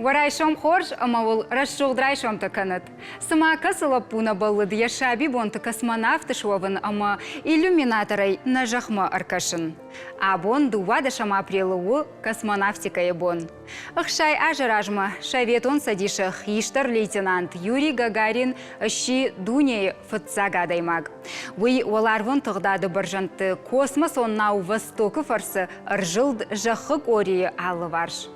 Варайшом хорж, амавул расшугдрайшом таканат. Сама касала пуна баллыд яшаби бонты космонавты шуавын, ама иллюминаторай на жахма аркашын. Абон дувада шама апрелуы космонавтика ебон. Ахшай ажаражма, шаветон садишах, иштар лейтенант Юрий Гагарин щи дуней фатсагадаймаг. Вы оларвон тогдады баржанты космос оннау востоку фарсы аржилд жахык ории алы варш.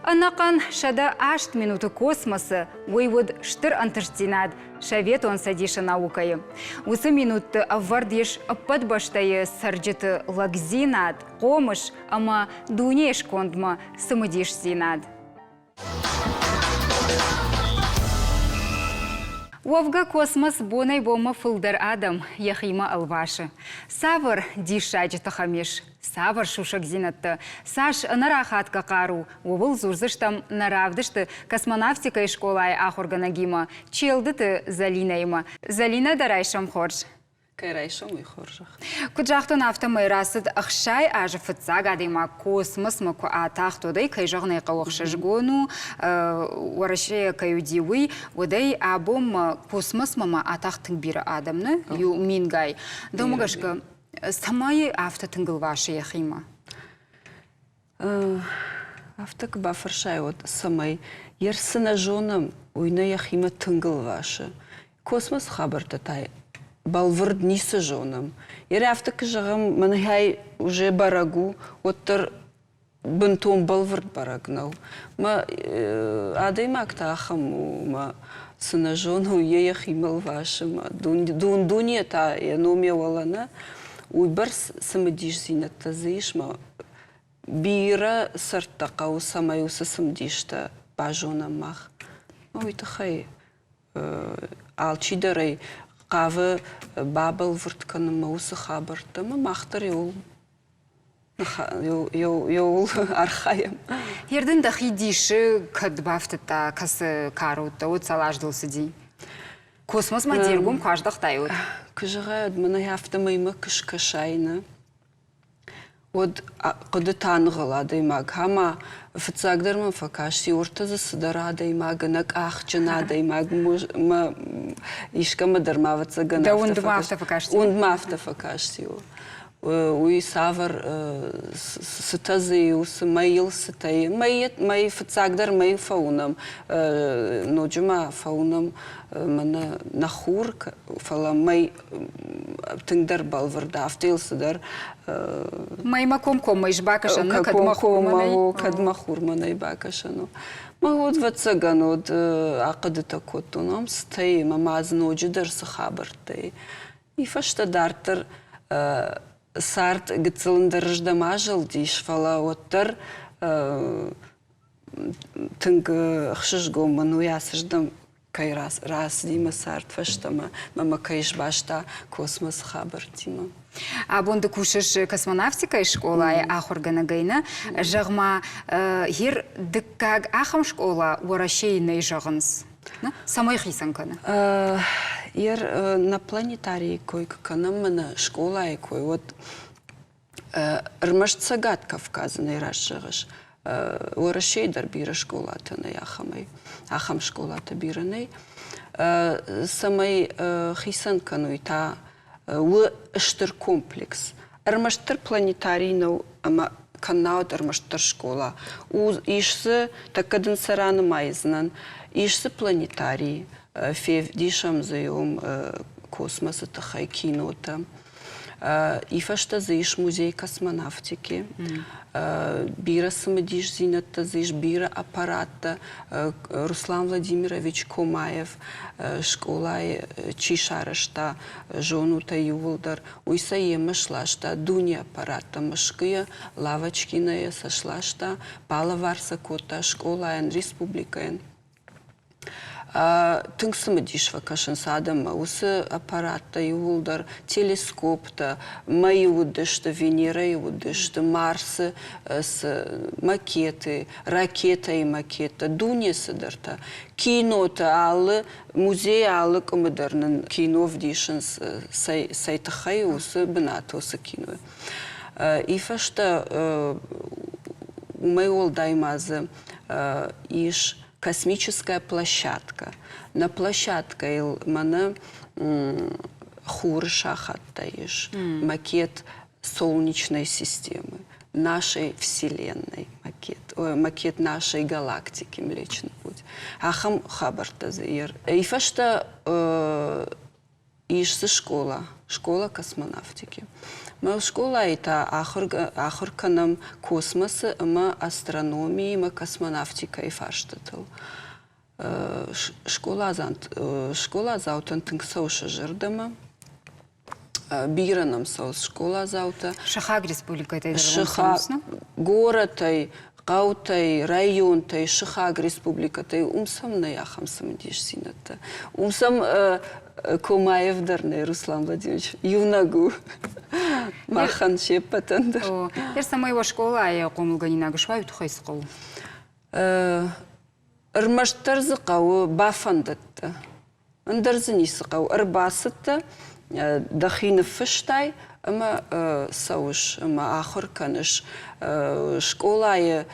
Анакан шада 8 минуты космоса вывод штыр антырштинад шавет он садиша наукай. Усы минуты аввардеш подбаштае сарджеты лагзинад, комыш, ама дунеш кондма самадиш зинад. Вовга космос бонай бома фылдар адам, яхима алвашы. Савар дишаджы тахамеш, савар шушак зинатты. Саш нарахатка кару, овыл зурзыштам наравдышты космонавтика школай ахорганагима, челдыты Залинайма. Залина дарайшам хорж. Кайрайшам и хоржах. Куджахтон автомай расыд ахшай ажы фытсагадайма космос маку атахтодай кайжағнай қауақшыжгону уарашея каюдивый одай абом космос мама атахтың бірі адамны ю мингай. Домагашка самай автотыңгыл вашы яхима? Авток бафаршай от самай ерсына жоным уйна яхима тыңгыл вашы. Космос хабарта тай. Балвырд нисы жоным. Ере авток жағым манхай уже барагу, оттыр бынтом балвырд барагнау. Ма адаймак тахаму, ма сына жону еях имел вашым. Дуния та яномия валана, уйбар самадиш зинатта зиш, ма бира сартақау самаюса самдишта бажонам мах. Уйтахай алчидарай Қавы бабыл вұртканы маусы қабырды ма мақтыр еол архаям. Ердің дақи дейші кәдбафтыта касы қаруытта от салаждылсы дей. Космос ма дергум қаждақтай от? Күжіға мұны автомаймы күш-кішайны. Од қыды танығылады имаг. Хама фыцагдырмын факашти ортазы сыдарады имаг, нак ақчынады имаг, ишкама дырмаватса гана автофакашти. Ундма автофакашти. Уй савар сытазы, усы майыл сытай. Май фыцагдар май фаунам. Ноджума фаунам мана нахур, фала май тыңдар балварда, автейлсыдар. Майма ком-ком, май жбакашаны, кадмахур манай бакашану. Магод вацаган од ақыдыта коттунам, стай мамазын оджидар сахабыртай. И фашта дартыр сарт гыцылындырыжда мажыл дейш фала оттыр тыңг хшыжгом ману ясыждам кай раз дейма сарт фаштама мама кайш башта космос хабыр дейма. Абонды кушыш космонавтика школа ахорганагайна, жағма ер дыккаг ахам школа уарашейный жағынс. Самой хисан каны? Ер на планетарии кой канам на школа и кой вот рмаш цагат Кавказный расшагаш уарашей дар бира школа та на яхамай ахам школа та бираней самой хисан кану та у штыр комплекс рмаштыр планетарий но ама канал рмаштыр школа у ишсы такадын сараны майзнан ишсы планетарий фев дишам заем космоса тахай кинота. И фашта заиш музей космонавтики. Бира самадиш зината заиш бира аппарата Руслан Владимирович Комаев школа чишарашта жонута юволдар уйса емашлашта дуня аппарата мышкия лавочкиная сошлашта пала варса кота школа республикаен. Тыңсымы дейшва кашын садама, усы аппаратта юлдар, телескопта, майы удышты, Венера удышты, Марсы с макеты, ракета и макета, дуне сыдырта, кинота алы, музей алы комыдарнын кино вдишын сайтахай усы бынаты усы кино. И фашта умай ол даймазы иш космическая площадка. На площадке мана хур шахатта иш макет Солнечной системы, нашей Вселенной, макет нашей галактики, Млечный Путь. Ахам хабарта заир. И фашта ишсы школа космонавтики. Мы школа это ахурканам космоса, мы астрономии, мы космонавтика и фаштатал. Школа заутан тыңсаушы жырдыма. Биранам соус школа заута. Шахаг республика это городай, гаутай, районтай, Шахаг республика тай умсамный ахамсам дишсината. Умсам Комаев дарный Руслан Владимирович юнагу махан шепатандар. Ерса моего школа я комулганинагу швай тухай школ. Рмаштарзыкау бафандатта. Андарзынисыкау арбасатта. Дахина фыштай, ама сауш, ама ахор каныш школая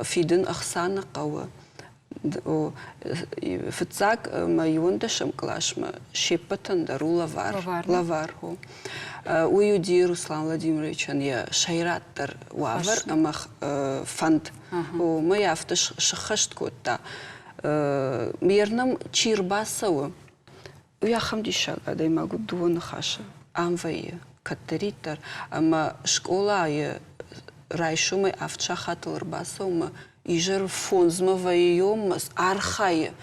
фиден ахсана кауа. Фицак ма юндашам клашма шепатан дару лаварху. Уюди Руслан Владимирович, я шайраттар вавар, ама фанд. Ма яфташ шахашткота. Мирнам чирбасауа. Я хамдиша, когда я могу дуон хаша, амвае, катаритар, ама школа я райшумы авчахатал рбасома, и жер фонзма вайомас архая.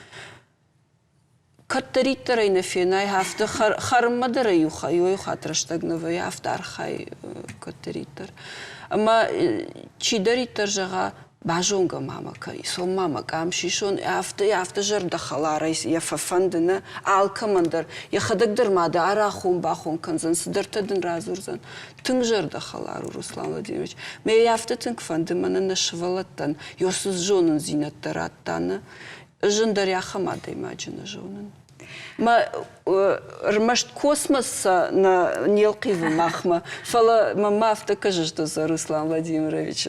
Катаритара и на фенай хафта хармадара юха, юхатрштагнава яфта архай катаритар. Ама чидаритар жага бажонга мамака, сон мамака, амшишон яфта жарда халарайс, яфафандана, алкамандар, яхадагдыр мада, арахун бахун канзан, сидартадын разурзан, тың жарда халару, Руслан Владимирович. Ме яфта тың фандымана нашвалаттан, йосыз жонын зинаттараттаны, жындар яхамада имаджина жонын. Ма рмашт космоса на нелкиву махма, фала мама авто кажешь, за Руслан Владимирович.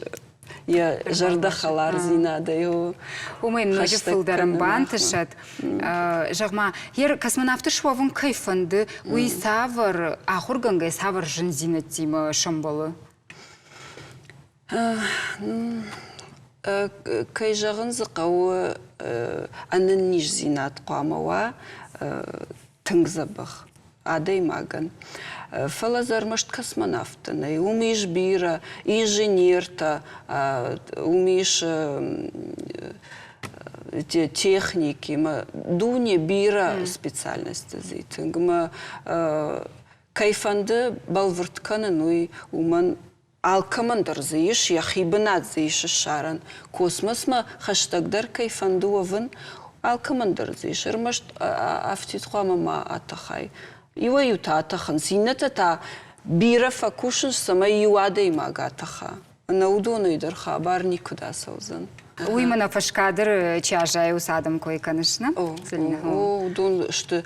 Я жарда халар зинада его. У мен нажив фылдарым бантышат. Жағма, ер космонавты шуавын кайфанды, уй савар, ахургангай савар жын зинаттимы шамбалы? Кай жағын зықауы анын ниш зинат қуамауа тыңзабық. Адай маган. Фалазар может космонавтана, умеешь бира, инженерта, умеешь техники, дуне бира специальности зитинг, кайфанды балвыртканы, ну и уман алкамандар зиеш, яхибанат зиеш шаран, космос ма хаштагдар кайфанду аван алкамандар зиеш, может автитхуама ма атахай. Иwa юта атахан, зинната та бира факушын сама юада имага атаха. На удону идар хабар никуда саузан. Уймана фашкадыр чажай усадам кой, конечно. Удон, что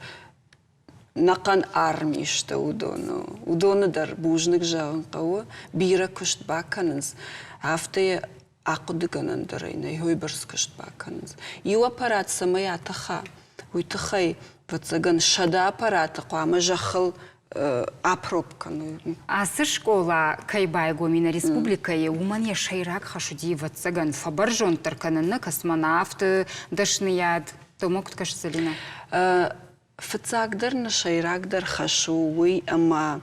нақан армии, что удону. Удону дар бужник жауын қауы, бира күшт баканыз. Афтая ақудыганын дарайна, юйбарс күшт баканыз. Ю аппарат сама атаха. Уйтахай вацаган шада аппарата, қуама жахыл апробка. Асы школа Кайбай Гомина республика и умане шайрак хашуди вацаган фабаржон тарканына космонавты дашнияд. То могут кажется лина? Фацагдар на шайрагдар хашуй, ама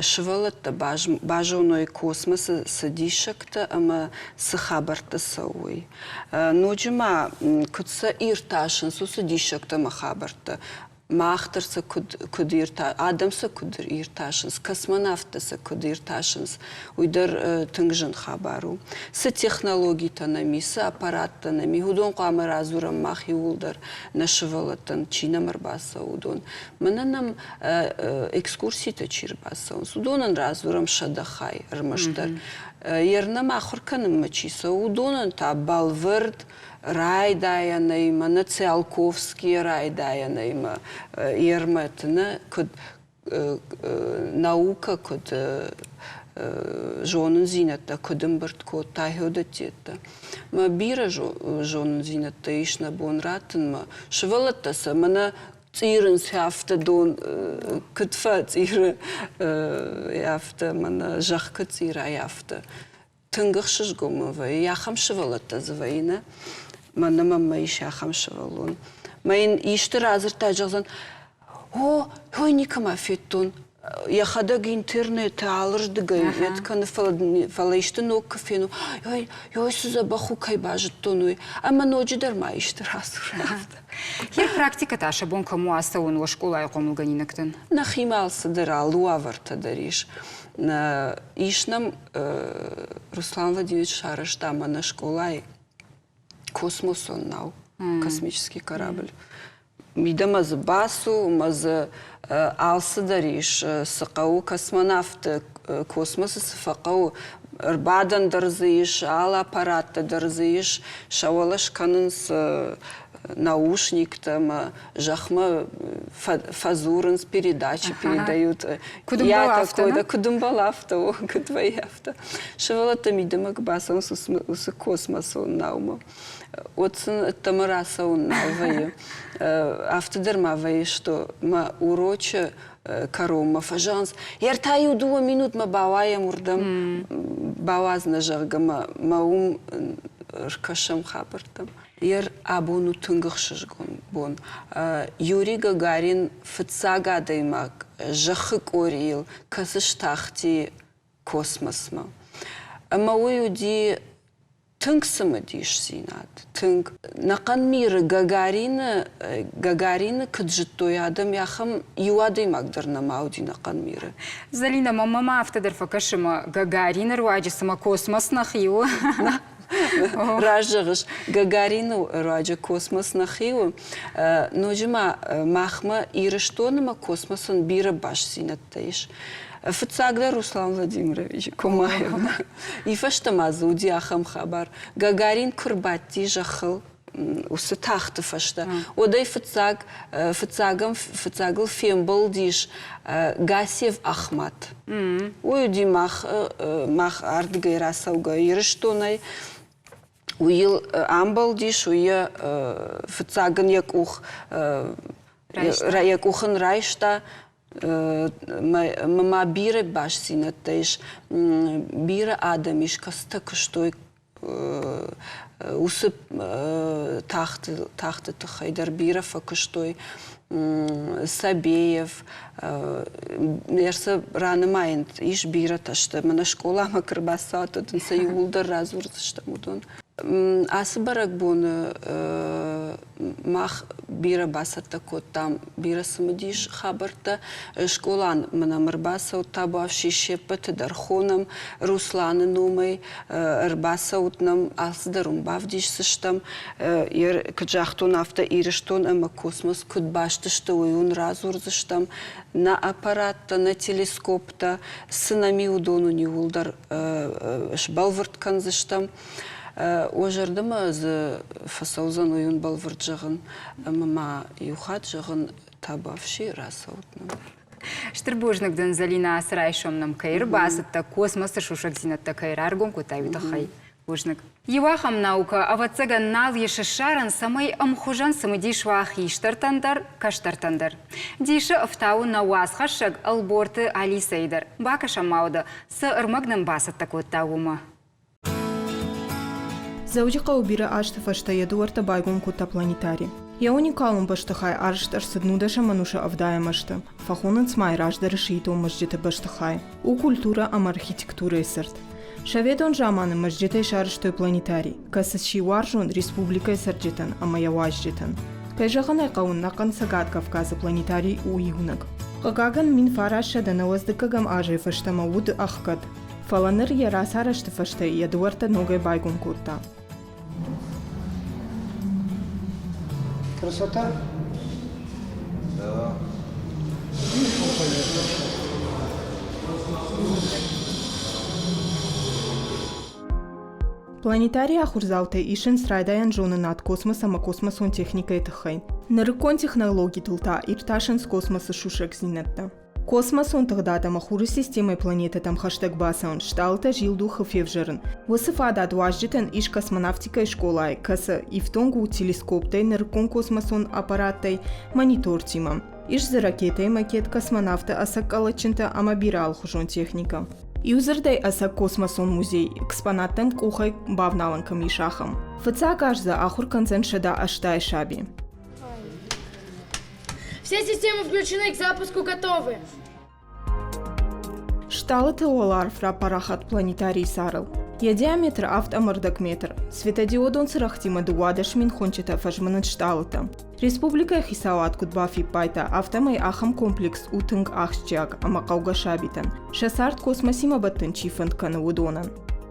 швалата бажоной космоса садишакта, ама сахабарта сауй. Ноджима кутса ирташен су садишакта махабарта. Махтарса кудирта, адамса кудирташенс, космонавтаса кудирташенс, уйдар тыңжын хабару. Са технологии танами, са аппарат танами, удон қамы разурам махи улдар нашывалатан чинам арбаса удон. Мананам экскурсита чирбаса, удонан разурам шадахай армаштар. Ернам ахурканым мачиса, удонан та балвырд, рай даянайма, на Циолковский рай даянайма, ерметна, код наука, код жонын зинатта, кодым бырт код тайхода тетта. ма бира жон зинатта ишна бон ратын ма швалаттаса мана цирен сяфта дон кытфа циры яфта мана жахка цира яфта тынгыхшыш гомовы яхам швалатта звайна мана мама иш яхам швалун маин иштер азыр тажагзан ой никама феттон яхадаг интернет алырдыга ятканы фалайшты но кафену ой суза баху кайбажыттон ама ноджидар ма иштер азыр Хер практика таша бон кому астаун о школа якомулганинактын. На хималсыдыр алуавартадариш. Ишнам Руслан Владимирович Шарыштама на школай космос он нау, космический корабль. Мидамаз басу, маз алсыдариш, сақау космонавт космосы сфақау рбадан дырзыиш, ал аппаратта дырзыиш, шавалаш канынс наушник там жахма фазурын с передачи передают. Я такой да кудумбалавта, кудваяфта. Шавалата мидамак басом с космоса наума. Отсын тамараса он навае. Автодермавае что ма уроча карома фажанс. Яртаю 2 минут ма бавая мурдам бавазна жаргама маум ркашам хабартам. Ер абону тынгыхшыжгон бон. Юрий Гагарин фыцага даймак, жахык орил, касыштахти космосма. Мауюди тынгсымы диш синат. Тынг. Нақан мир Гагарина кыджыттой адам яхам юадаймак дырна мауди нақан миры. Залина, мама автодер факашыма Гагарина руаджисыма космоснах ю. Ражыгыш Гагарину раджа космос нахиу, но жима махма ирыштоныма космосын бира баш синаттаиш. Фыцагда Руслан Владимирович Комаевна. И фаштама зуди ахам хабар. Гагарин курбатти жахыл. Усы тахты фашта. Одай фыцагыл фембл диш Гасев Ахмат. Ой ди мах ардгайра сауга ирыштонай. Уил амбал диш уя фыцагын якух якухын райшта мама бира баш синаттаиш бира адамиш кастак штой усып тахты тахайдар бира факыштой Сабеев мерса раны майнд иш бира ташты мана школа макрбаса тутун саюлдар разурзышта мудон асы барак боны мах бира басата кот там бира самадиш хабарта школан мана марбаса табавши шепет дархонам Русланы нумай рбаса утнам асдарум бавдиш сыштам ер кджахтун авто ириштон ама космос кудбаштышты уюн разурзыштам на аппаратта на телескопта сынами удону нивулдар шбалвырткан зыштам Ожардыма з фасаузан уюн балвырт жағын, мама юхат жағын табавши расаутным. Штырбожныкдын Залина асырайшомным кайыр басытта космосы шушак зинатта кайыр аргон кутайвита хай. Божнык. Евахам наука авацага нал ешышаран самай амхужан самыдишвах иштартандар, каштартандар. Диші ыфтау науаз хашшаг алборты алисайдар. Бака шамауды сы ырмагнын басытта куттауыма. Заудика убира ашты фашта ядуарта байгон кута планетари. Я уникалум баштахай арштар сыднудаша мануша авдаямашты. Фахунан цмай раждары шииту мажджиты баштахай. У культура ам архитектура эсерт. Шаведон жаманы мажджитай шарыштой планетари. Касаши варжун республика эсерджитан, амая важджитан. Кайжаханай каун накан сагат Кавказа планетарий у юнак. Кагаган мин фараша да наваздыкагам ажай фашта мауд ахкад. Фаланыр яра сарашты фашта ядуарта ногай байгон курта. Красота? Да. Планетарий ахурзалтай ишен срайдаян жоны над космосом, а космосон техника этахай. Нарыкон технологий тулта ирташен с космоса шушек зинетта. Космос он тогда там ахуры системой планеты там хаштаг басан, шталта жилду хафевжерн. Высыфада дуаждитен иш космонавтика и школай, каса и в тонгу телескоптай неркон космосон аппараттай монитор тимам. Иш за ракетой макет космонавта асак алачинта амабирал хужон техника. Юзердай асак космосон музей, экспонаттан кухай бавналанкам и шахам. Фыца за ахур концент шада аштай шаби. Все системы включены, к запуску готовы. Шталата олар фра парахат планетарий сарыл. Я диаметр автомордак метр. Светодиодон сырахтима дуадаш мин хончета фажманат шталата. Республика хисауат кудбафи пайта автомай ахам комплекс утынг ахчак амакауга шабитан. Шасарт космосима баттан чифант кана удонан.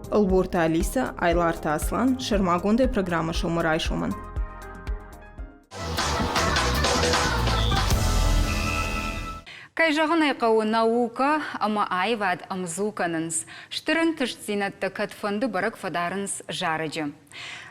Алборта Алиса, Айларта Аслан, Шармагондай программа Шомарай Шоман. Кай жағынай қауы наука, ама айвад амзуканынс. Штырын түштзинатты катфанды барак фадарынс жарыджы.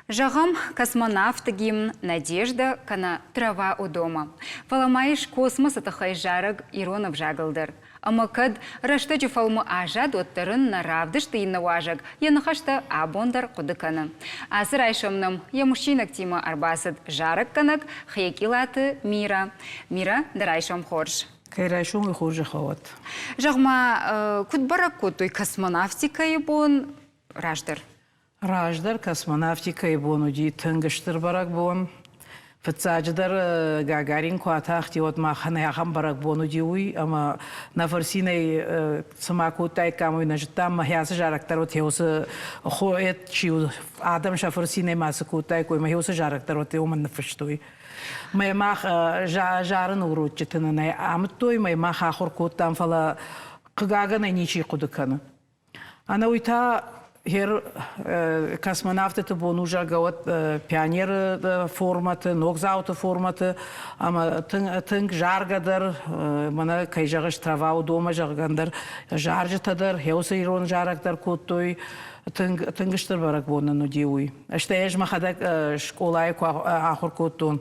Жағам космонавт гимн «Надежда» кана трава у дома. Фаламайш космос атахай жарыг Иронов жагылдыр. Ама кад раштаджы фалмы ажад оттырын наравдыш тыйынны важаг, янахашта абондар кудыканы. Асыр айшымным, я мужчинак тима арбасыд жарык канак, хейкилаты Мира. Мира, дарайшым хорш. Кайрайшум и хуже хават. Жағма кудбарак кутой космонавтика ебон раждар. Раждар космонавтика ебон уди тынгыштыр барак бон. Фацадждар Гагарин куатахти от махана яхам барак бон уди уй, ама на фарсиней самакутай камуй нажтам махясы жарактар от хеусы хоет чиу адам шафарсиней масакутай кой махясы жарактар от еуман нафрштуй. Маймах жарын уручтыны най амтой маймах ахур коттан фала кыгага най ничи кудыканы. Ана уйта хер космонавты бону жагават пионер форматы, нокзауты форматы, ама тынг жаргадар, мана кайжагыш трава у дома жаггандар жаржытадар, хеусы ирон жарактар коттой тынгыштыр барак бонын удиуй. Ашта эж махадак школай ахур коттон.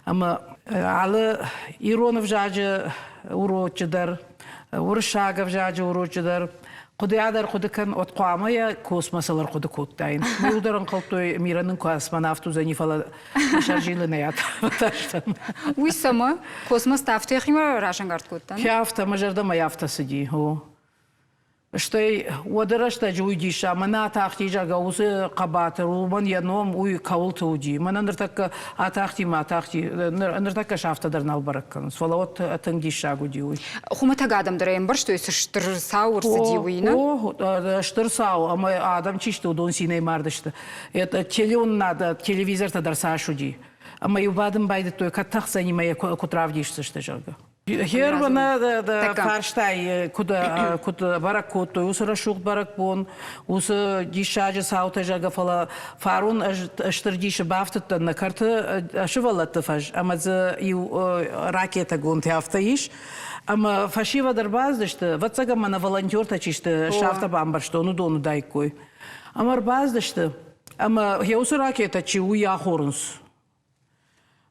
Ама алы Иронов жажы урочыдар, Уршагов жажы урочыдар. Кудаядар кудыкан от куамая космосалар куды коттайын. Мылдырын кылтой Мираның космонавту занифала шаржилы наят. Уй сама космос тафтехима рашангард коттан? Хяфта мажарда маяфта сиди. Что ударашта жуйдиша, мана тахти жага усы кабатыр, улман яном уй каулты уди. Мана ныртакка атахти ма атахти, ныртакка шафтадар налбараккан. Свалават атангиша гуди уй. Хуматага адам дараем бар, что если штырсау урсади уйна? О, штырсау, а мой адам чисто удон синей мардышты. Это телеон надо, телевизор-то дарсаш уди. А мой убадымайды той каттах занимая кутравдишься что жага. Хервана да фарштай куда барак коттой усра шух барак бон усы дишажы саута жага фала фарун штырдише бафтыттан на карты ашывалатты фаж амазы ю ракета гонте автаиш ама фашива дарбаздышты ватсага мана волонтер тачишты шафта бамбар что ну дону дайкой амар баздышты ама хеусы ракета чи уя хорунс.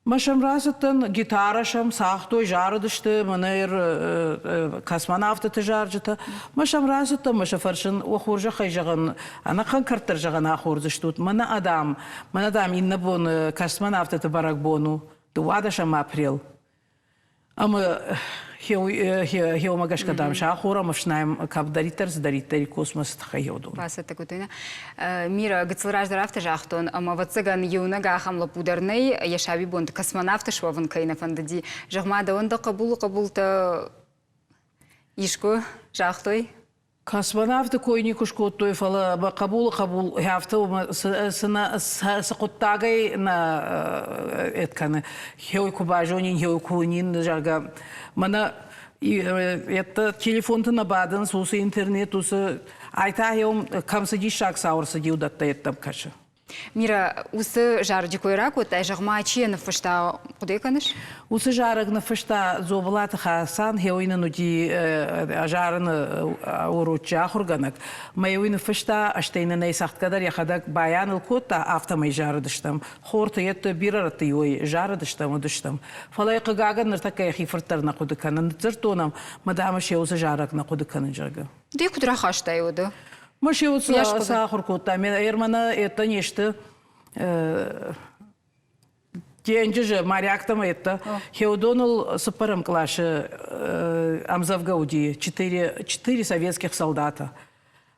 Машам разытын гитарашам сахтой жарыдышты, манайр космонавты жаржыты. Машам разытын, маша фаршын охуржа хайжаган, анақан карттар жаган ахурзыштут. Мана адам инна бон космонавты барак бону, дуадашам апрел. Ама хеу магашка дам шахура, машнаем кабдаритар здаритари космос тхайоду. Паса такутойна. Мира гыцлыраждар автожахтон, ама ватсаган юна гахам лапударнай, яшаби бонд космонавты шваван кайна фандади. Жахмада онда кабулта ишку жахтой. Космонавты койникуш коттой фала кабул хафта сакоттагай на этканы хеой кубажонин хеой кунин жага мана это телефон-то на бадан сусы интернет усы айта хеом камсади шаг саурса диудатта еттам каша. Мира, усы жарды койрак, вот ажығма чені фышта құдай каныш? Усы жарыгны фышта зобылаты хасан, хеуйны нуди жарыны уруча хурганак. Майуйны фышта аштейны нейсахт кадар яхадак баян илкотта автомай жарыдыштам. Хорты етті бирараты йой жарыдыштам удыштам. Фалай қыгаган ныртака яхи фыртарна құдыканын. Зыртонам мадамыш еусы жарыгна құдыканын жағы. Дей кудра хаштай оды? Мыш еусы сахур котта. Мен ермана это нешті Тенджи же моряк-то это. Хеодонул сапаром клаши Амзавгауди. 4 советских солдата.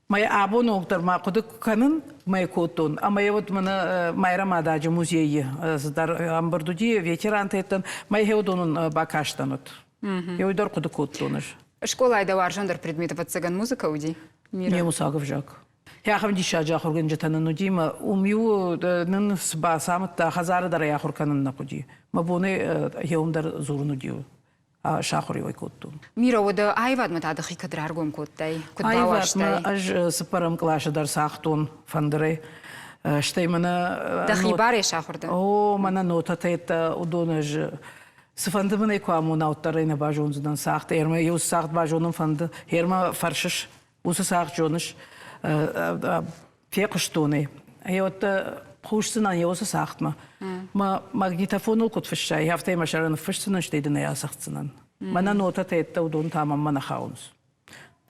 Моя абону уктарма куды канын моя коттон. А моя вот майра мададжи музейи. Амбардуди ветеранты это. Моя хеодонун бакаштанут. Хеодор куды коттоныш. Школа айда варжандар предметов от цыган музыка уди? Не мусагов жак. Яхам диша жахур генжетанын удима умью нын сба самытта хазары дара яхур канын накуди. Мабуны хеумдар зурну дию. А шахури ой котту. Мира ода айвад матады хикадрар гом коттай. Айвад ма аж сапарам клаша дар сахтун фандыры. Штай мана... Да хибаре шахурда. О, мана нота тайта удонаж... Сфанды мана куаму науттарайна бажонзудан сахта. Ерма еус сахт бажонын фанды. Ерма фаршыш. Усы сахт жоныш. Фекуштуны. И вот пушсынан еусы сахтма. Ма магнитофонул кут фышай. Яфтай машараны фышсынан штейдіне ясахтсынан. Мана нота тайта удон тамам мана хаунс.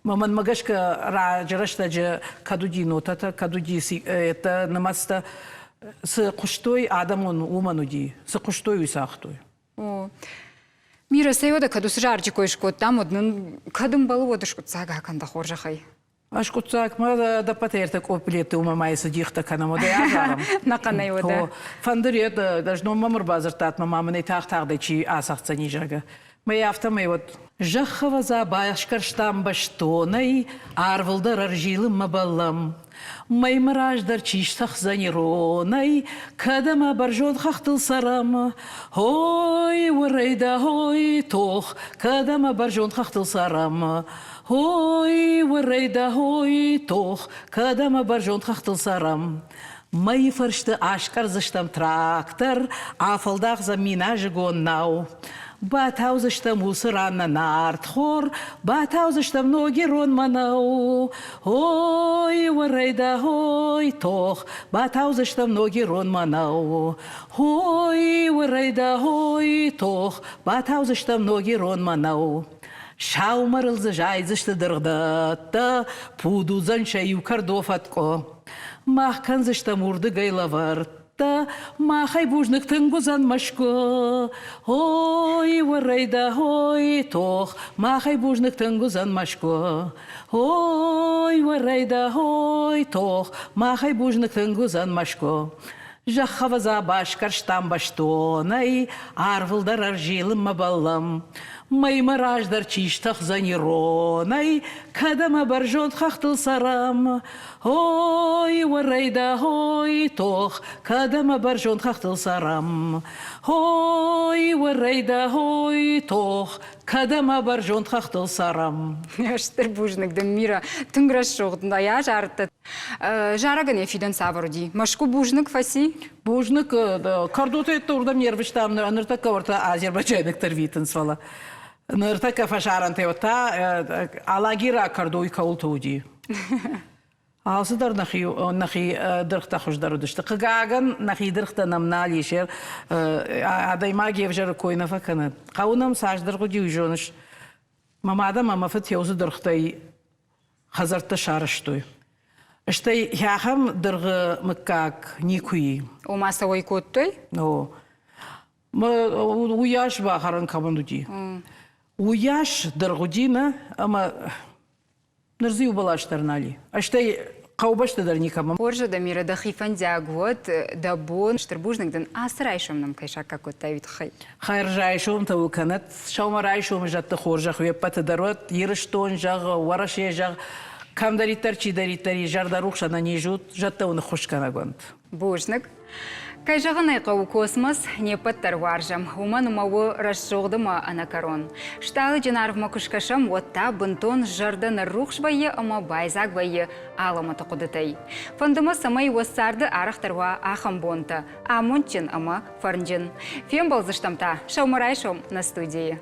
Маман магашка раджарашта же кадуди нотата, кадуди это намаста с куштой адамон умануди, с куштой усахтой. Мира сайода кадус жарджи койшкот там однын кадым балу водышкот сага канда хоржахай. Аш кутсак ма да патерта коплеты умамайса дихта канамода яжарам. Нақанай ода. Фандырет должно мамыр базартат мамамын тақтағды чи асақца нижага. Май автомай вот жахава за башкарштам баштонай арвылдар аржилым мабалам. Май мраждар чиштах заниронай кадама баржон хахтыл сарам. Хой варайда хой тох кадама баржон хахтыл сарам. Хой варайда хой тох кадама баржон хахтыл сарам. Май фаршты ашкар заштам трактор афалдах за мина жигон нау. Батаузыштам усыранна нартхор, батаузыштам ноги рон манау. Ой, варайда, ой, тох, батаузыштам ноги рон манау. Ой, варайда, ой, тох, батаузыштам ноги рон манау. Шаумарылзы жайзышты дыргдатта, пудузан шаю кардофатко. Махканзыштам урды гайлаварт. Махай бужнык тынгузан машко. Ой, варайда, ой, тох, махай бужнык тынгузан машко. Ой, варайда, ой, тох, махай бужнык тынгузан машко. Жахаваза башкарштам баштонай, арвылдар аржилым мабалам. Маймараждар чиштах заниронай, кадама баржон хахтыл сарам. Ой, варайда, ой, тох, кадама баржон хахтыл сарам. Ой, варайда, ой, тох, кадама баржон хахтыл сарам. Яштыр бужнык да мира тынграш шоғдында я жарты. Жарагын ефиден савырди. Машку бужнык фаси? Бужнык кардоты етті ұрдам нервіштам, ныртакка орта азербайджайнык тарвитін свала. Ныртакка фашаран теота, алагира кардой каултуди. Алсыдар нахи дырхта хуждар удышты. Қығағын нахи дырхта намнал ешер, адайма гевжар койна факаны. Қаунам саждар ғуди ұжоныш. Мамада мамафыт еузы дырхтай хазарты шарыштой. Іштай яхам дырғы мыккак никуи. Умаса ой коттой? Уяш ба харан кабандуди. Уяш дырғудина, ама нырзы убалаштарнали. Аштай қаубаштадар никамам. Поржа да мира да хифандяг вот, да бон, штырбужныкдан асырайшым нам кайша какой-то вид хай. Хайржайшым та уканат, шаумарайшым жатты хоржах веппаты дарват, ерыштон жағы, вараше жағы, камдариттар чидариттари жардарухшана нежут, жаттауны хушканагонд. Бужник. Кайжағын айқау космос не паттар варжам. Уман умауы расшоғдыма анакарон. Шталы жинарвма күшкашам отта бунтон жардын рухшбайы ама байзак байы аламаты құдытай. Фондыма самай уассарды арықтарва ахам бонта, амунчин ама фарнжин. Фем болзыштамта, шаумарай шом на студии.